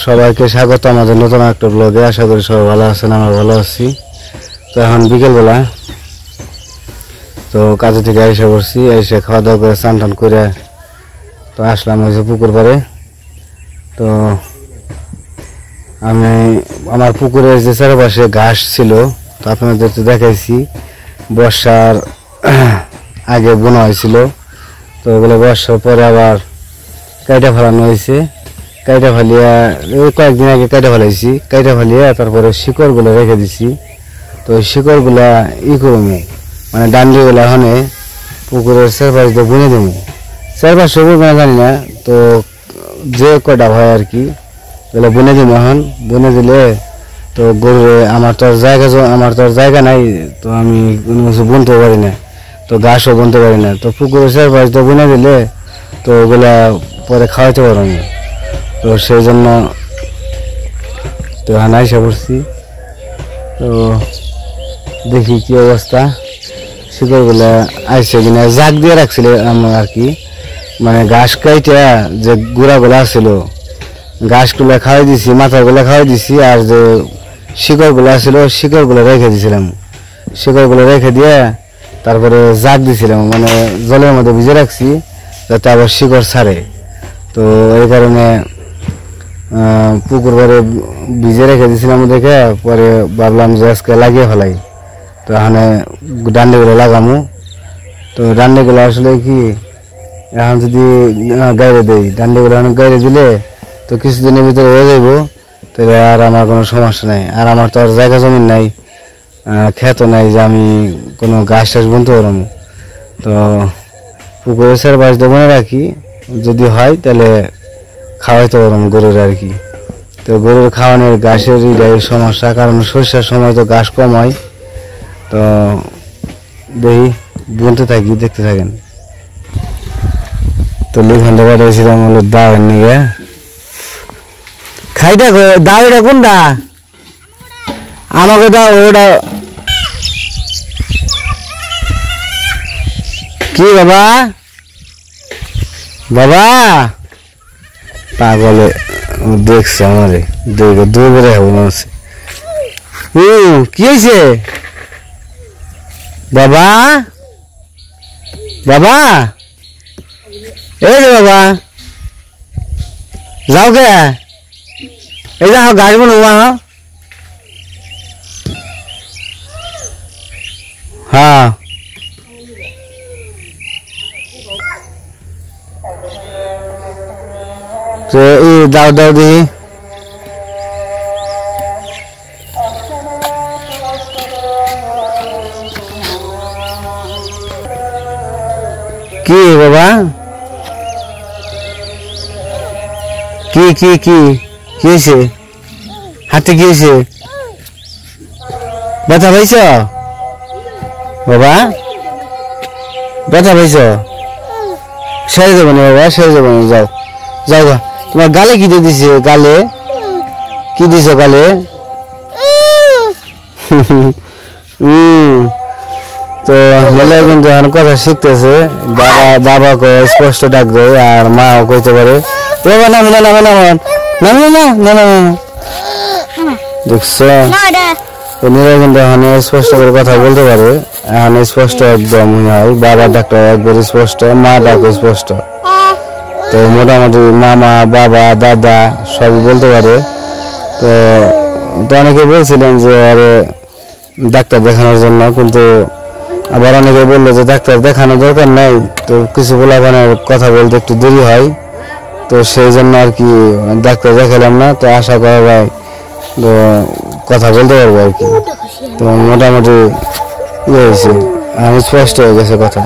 সবাইকে স্বাগত আমাদের নতুন একটা ব্লগে। আশা করি সবাই ভালো আছেন, আমরা ভালো আছি। তো এখন বিকেলবেলা, তো কাজে থেকে এসে পড়ছি, এসে খাওয়া দাওয়া করে স্নান টান করে তো আসলাম হয়েছে পুকুর পাড়ে। তো আমি আমার পুকুরের যে চারপাশে ঘাস ছিল তো আপনাদের তো দেখাইছি, বর্ষার আগে বোনা হয়েছিল। তো ওগুলো বর্ষার পরে আবার কাইটা ফেলানো হয়েছে। কাইটা ফালিয়া ওই কয়েকদিন আগে কাইটা ফেলাইছি, কাইটা ফালিয়া তারপরে শিকড়গুলো রেখে দিছি। তো শিকড়গুলা করবো, মানে ডান্ডিগুলো এখন পুকুরের চারপাশ দিয়ে বুনে দেবো। চারপাশে বুনে জানি না, তো যে কটা হয় আর কি ওগুলো বুনে দিব। এখন বুনে দিলে তো গরু আমার তো আর জায়গা নাই, তো আমি কোনো কিছু বুনতে পারি না, তো ঘাসও বুনতে পারি না। তো পুকুরের চারপাশ দিয়ে বুনে দিলে তো ওগুলা পরে খাওয়াইতে পারবো না। তো সেই জন্য তো এখন আইসা পড়ছি। তো দেখি কি অবস্থা, শিকড়গুলা আইসে কিনা। জাগ দিয়ে রাখছিল আমার আর কি, মানে ঘাস কাইটা যে গুঁড়াগুলা ছিল ঘাসগুলা খাওয়াই দিছি, মাথাগুলা খাওয়াই দিছি, আর যে শিকড়গুলো ছিল শিকড়গুলো রেখে দিয়েছিলাম। শিকড়গুলো রেখে দিয়ে তারপরে জাগ দিয়েছিলাম, মানে জলের মধ্যে ভিজে রাখছি যাতে আবার শিকড় ছাড়ে। তো এই কারণে পুকুর পাড়ে ভিজে রেখে দিয়েছিলাম দেখে পরে ভাবলাম যে আজকে লাগিয়ে ফেলাই। তো এখানে ডান্ডিগুলো লাগামো। তো ডান্ডিগুলো আসলে কি এখন যদি গাইড়ে দেই, ডান্ডিগুলো এখন গাইড়ে দিলে তো কিছুদিনের ভিতরে হয়ে যাইব, তাহলে আর আমার কোনো সমস্যা নাই। আর আমার তো আর জায়গা জমিন নাই, ক্ষেতও নাই যে আমি কোনো গাছ টাছ বুনতে পারবো। তো পুকুরের চারপাশ দিয়ে মনে রাখি, যদি হয় তাহলে খাওয়াইতে পারবো গরুর আর কি। তো গরুর খাওয়ানোর ঘাসের সমস্যা, কারণ সরষার সময় তো ঘাস কম হয়। তো দেখি বুনতে থাকি, দেখতে থাকেন। তো লিখানটা পাঠাইছিলাম হলো দাওয়ের নিয়ে। খাইটা দাও, এটা কোনটা আমাকে দাও। ওটা কি বাবা? বাবা পাগলে দেখছে আমারে, দেখে দৌড়ে আছে। কি হয়েছে বাবা? বাবা এই যে বাবা, যাও কে? এই যে গাছ বলো হ্যাঁ। তো এই দাও দাও দেখি। কি বাবা? কি কি কি কি হয়েছে? হাতে কি হয়েছে? ব্যথা পাইছ বাবা? ব্যথা পাইছ? সেরে যাবো না বাবা, সেরে যাবো না, যাও যাও গা। তোমার গালে কি দিয়ে দিছে? গালে কি দিছ? গালে তো বলে কিন্তু এখন কথা শিখতেছে। বাবাকে স্পষ্ট ডাকবে আর মাও কইতে পারে বাবা নাম না নাম নাম নাম না না না। দেখছো এরা কিন্তু এখন স্পষ্ট করে কথা বলতে পারে, এখন স্পষ্ট একদম হয়। বাবা ডাকটা একবার স্পষ্ট, মা ডাকে স্পষ্ট। তো মোটামুটি মামা বাবা দাদা সবই বলতে পারে। তো অনেকে বলছিলেন যে আরে ডাক্তার দেখানোর জন্য, কিন্তু আবার অনেকে বললো যে ডাক্তার দেখানোর দরকার নাই। তো কিছু বলাবানের কথা বলতে একটু দেরি হয়, তো সেই জন্য আর কি ডাক্তার দেখালাম না। তো আশা করা যায় তো কথা বলতে পারবো আর কি। তো মোটামুটি ইয়ে হয়েছে, স্পষ্ট হয়ে গেছে কথা।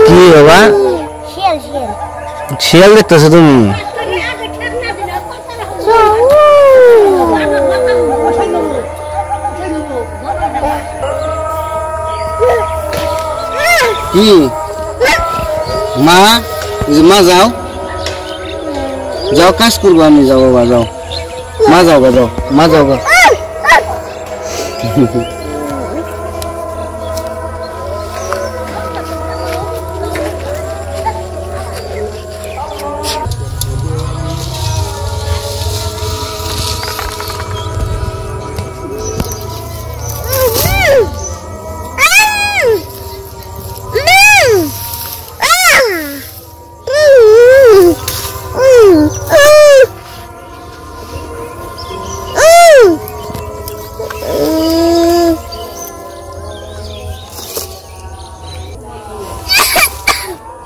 কি বাবা? শিয়াল দেখতেছো তুমি? কি মা? মা যাও যাও, কাজ করবো আমি। যাও বাবা যাও, মা যাও গা, যাও মা যাও গা।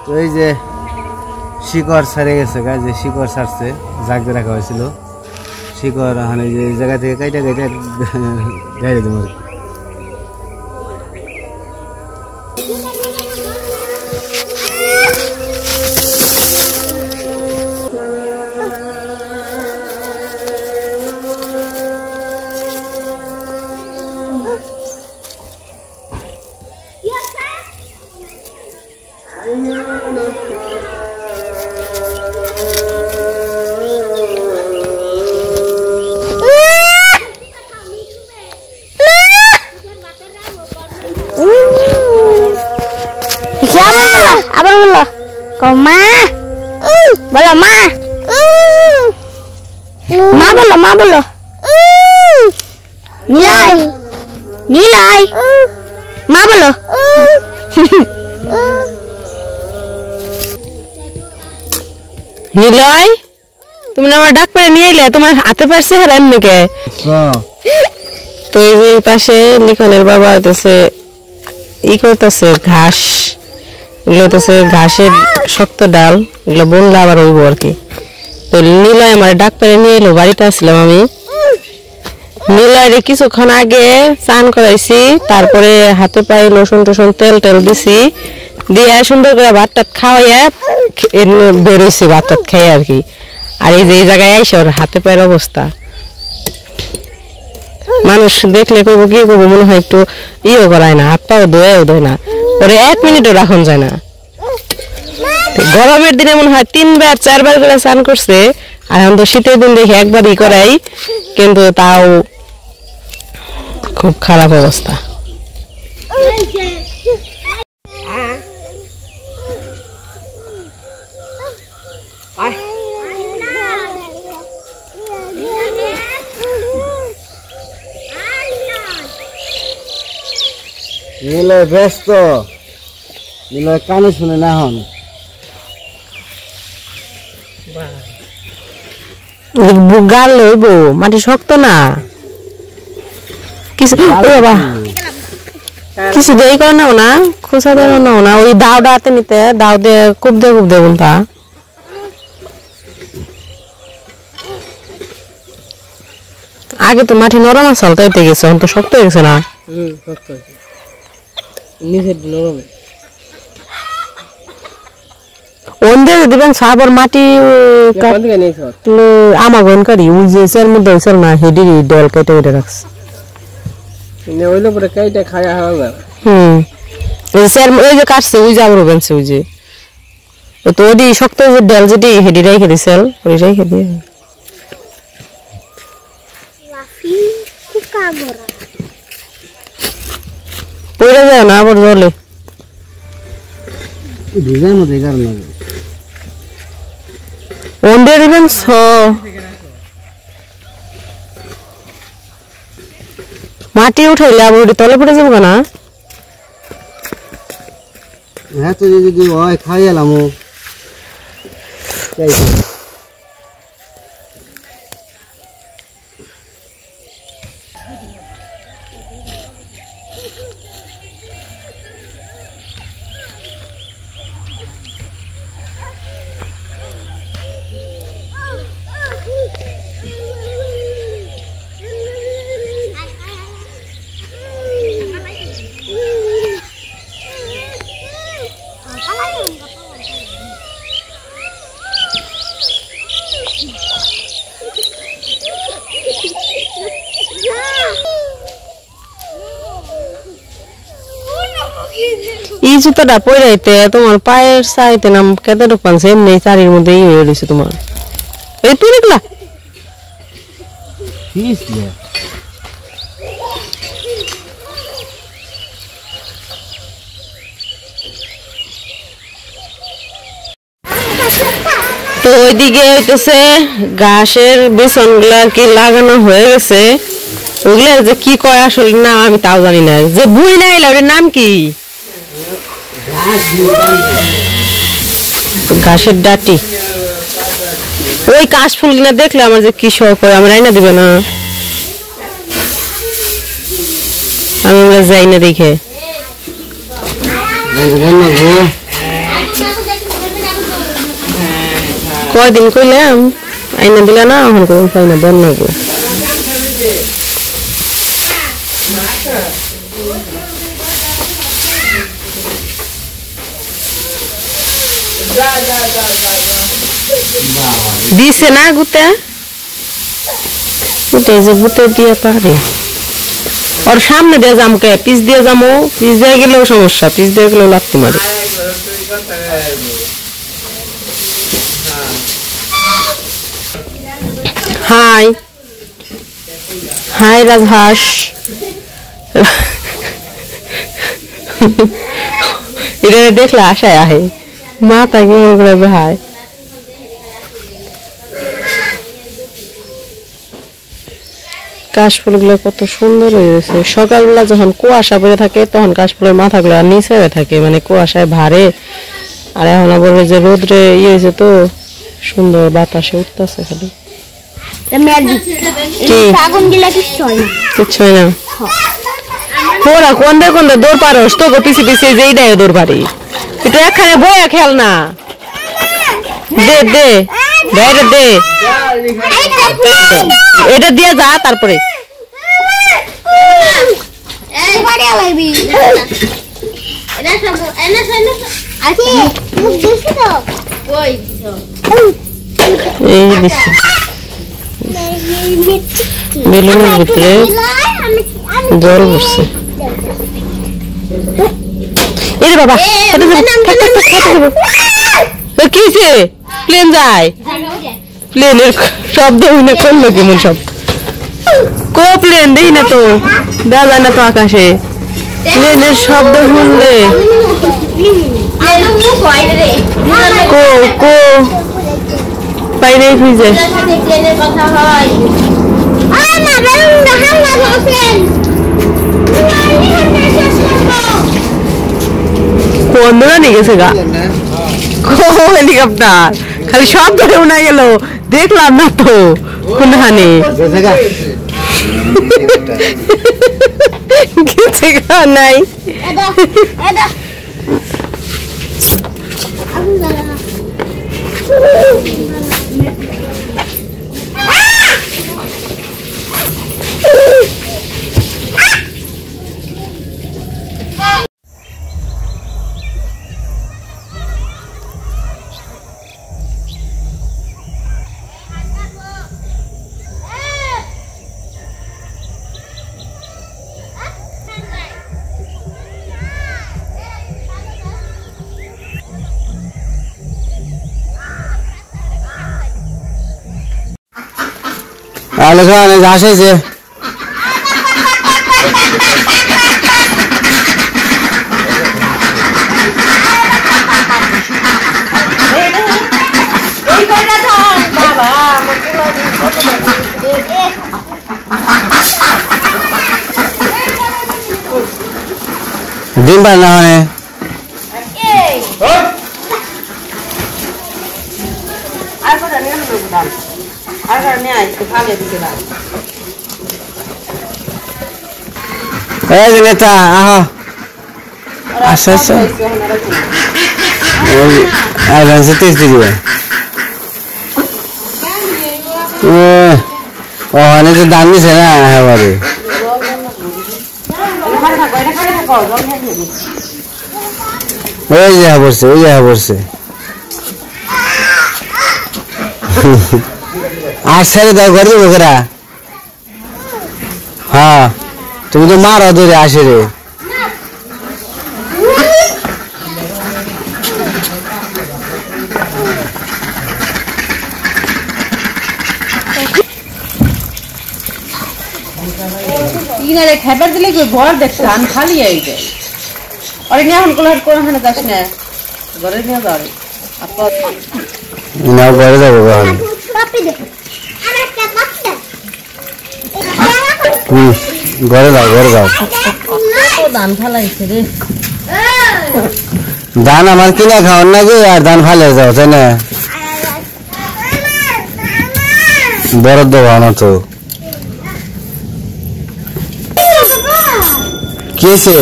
তো এই যে শিকড় ছাড়ে গেছে গাছ, যে শিকড় ছাড়ছে জাগতে রাখা হয়েছিল শিকড়, মানে যে জায়গা থেকে কাইটা কাইটা গাইড়ে দেবো আর কি। Abang bolo, kau ma, bolo ma, ma bolo, nilai, nilai, ma bolo. Niloy, তুমি না আমার ডাক পরে নিয়ে এলে, তোমার হাতে পারছে হারাম নাকি? তো এই পাশে লিখনের বাবা হইতেছে ই করতেছে ঘাস, এগুলো হইতেছে ঘাসের শক্ত ডাল, এগুলো বললে আবার হইব আর কি। তো নিলয় আমার ডাক পরে নিয়ে এলো, বাড়িতে আসলাম আমি। নিলয় কিছুক্ষণ আগে চান করাইছি, তারপরে হাতে পায়ে রসুন টসুন তেল টেল দিছি, দিয়ে সুন্দর করে ভাত টাত খাওয়াইয়া বেরোইছি ভাত টাত খেয়ে আর কি। আর এই যে এই জায়গায় আইসে ওর হাতে পায়ের অবস্থা, মানুষ দেখলে করবো কি করবো, মনে হয় একটু ইও করায় না, হাত পাও ধোয়াও দেয় না, ওরে 1 মিনিটও রাখন যায় না। গরমের দিনে মনে হয় 3বার 4বার করে স্নান করছে, আর এখন তো শীতের দিন দেখে একবারই করাই, কিন্তু তাও খুব খারাপ অবস্থা। নিলয় ব্যস্ত, নিলয় কানে শুনে না হন। গাল লইব, মাটি শক্ত না, কিছু কিছু দেরি করে নাও না, খোসা দেওয়া নাও না, ওই দাও হাতে নিতে, দাও দিয়ে কুপ দে বলতা। আগে তো মাটি নরম আসল, তাইতে গেছে, এখন তো শক্ত হয়ে গেছে না? ওন্দে দিবেন সাবর মাটি আমার গনকারি ওই যে সের মধ্যে হইছিল না, হেডি ডল কেটে কেটে রাখছে। ওইলো পরে কাইটা খায়া হবে। ওই স্যার ওই যে কাটছে, ওই যে আবার বেনছে, ওই যে তো ওডি শক্ত যে ডল যেটি হেডি রাইখে দিছিল, ওই রাইখে দিয়ে Lafi, kuka gora. পড়ে যায় না আবার জলে ভিজার মধ্যে কারণ ওন্ডে দিবেন মাটি উঠাইলে আবার ওটি তলে পড়ে যাবো না? হ্যাঁ, তো যদি হয় খাই এলাম এই জুতোটা পরাইতে তোমার পায়ের সাইতে নাম কেটে ঢুকানছে, এমনি চারির মধ্যে ই হয়ে রয়েছে তোমার। এই তুই দেখলা তো ওইদিকে হইতেছে ঘাসের বিছন গুলা কি লাগানো হয়ে গেছে, ওগুলা যে কি কয় আসলে না আমি তাও জানি না। যে বুই না এলো ওটার নাম কি? ঘাসের ডাটি। ওই কাশফুল কিনা দেখলে আমার যে কি শখ হয়, আমার আইনা দিবে না, আমি যাই না দেখে। কয়দিন কইলাম আইনা দিলা না, এখন কোন পাই না বন্যা গো। দিছে না গুতে, গুতে যে গুতে দিয়ে পারে। ওর সামনে দিয়ে যাম কে, পিছ দিয়ে যাবো, পিছ দিয়ে গেলেও সমস্যা, পিছ দিয়ে গেলেও লাগতে মারে। হাই হাই রাজহাঁস, এটা দেখলে আশায় আহে মাথা কেমন করে ভাই। কাশফুলগুলো কত সুন্দর হয়েছে। সকালবেলা যখন কুয়াশা পড়ে থাকে তখন কাশফুলের মাথাগুলো নিচে হয়ে থাকে, মানে কুয়াশায় ভারে। আর এখন আবার যে রোদ্রে ইয়ে হয়েছে তো সুন্দর বাতাসে উঠতেছে খালি। কিচ্ছু হয় না। ওরা কোনটা কোনটা দৌড় পারস তো পিছিয়ে পিছিয়ে যেই দেয় দৌড় পারি। এটা এখানে বয়ে খেল না, দে দে বাইরে দে, এটা দিয়ে যা তারপরে। বেলুনের ভিতরে জল বসছে। এরে বাবা কিছে প্লেন যায়, প্লেনের শব্দ হই না করলো কেমন সব। কো প্লেন দেই না তো, দেখা যায় না তো আকাশে। প্লেনের শব্দ শুনলে কো কো বাইরে খুঁজে বন্ধুরা নিয়ে গেছে গা হেলিকপ্টার, খালি সব ধরে উনা গেল, দেখলাম না তো কোনখানে গেছে গা নাই। আলোচনা ঘাস হয়েছে। ডিম পার না হয় নেতা আহ আচ্ছা আচ্ছা দিবে ওখানে তো দাম দিছে না এবারে। ওই জায়গা পড়ছে, ওই জায়গা পড়ছে। আর ছেড়ে দাও ঘরে লোকেরা। হ্যাঁ তুমি তো মারো ধরে আসে রে। খাবার দিলে ঘর দেখছে আমি খালি আইবে অরে নিয়ে এখন কোলার কোনখানে যাস না, ঘরে নিয়ে যাবে না ঘরে যাবো ঘরে যাও ঘরে যাও। ধান ফালাইছে রে, ধান আমার কিনা খাওয়ার নাকি আর ধান ফালে যাও তাই না, বরদ দেওয়া না তো। কি হয়েছে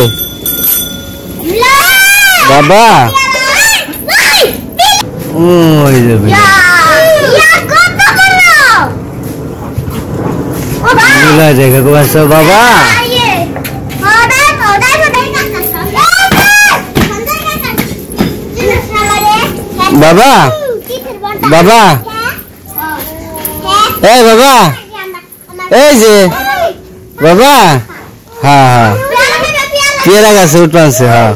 বাবা? ওই মিলা জায়গা কো আসো বাবা বাবা বাবা এই বাবা এই যে বাবা হ্যাঁ হ্যাঁ পেয়ারা গাছে উঠছে হ্যাঁ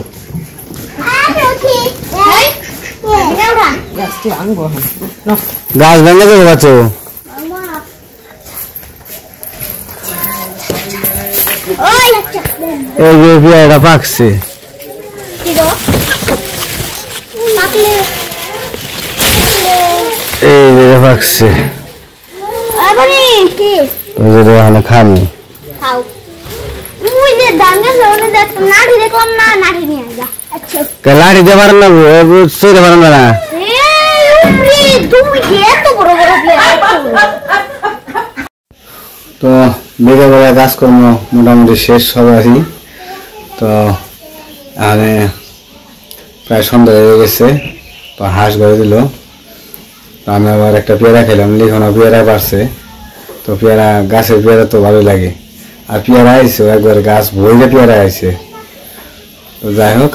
গাছ ভেঙে দেবো গাছ এই যে পেয়ারাটা পাকছে এই যে পাকছে ওখানে খামি লাঠি দিয়ে পারেন না চলে পারেন না তো বিকেলবেলা কাজকর্ম মোটামুটি শেষ সবাই তো এখানে প্রায় সন্ধ্যা হয়ে গেছে তো হাঁস ঘরে দিল আমি আবার একটা পেয়ারা খেলাম লিখনো পেয়ারা পারছে তো পেয়ারা গাছের পেয়ারা তো ভালো লাগে আর পেয়ারা আইছে একবার গাছ ভরে পেয়ারা আইছে তো যাই হোক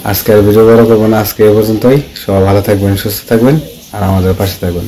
আজকের ভিডিও বড় করবো না আজকে এ পর্যন্তই সবাই ভালো থাকবেন সুস্থ থাকবেন আর আমাদের পাশে থাকবেন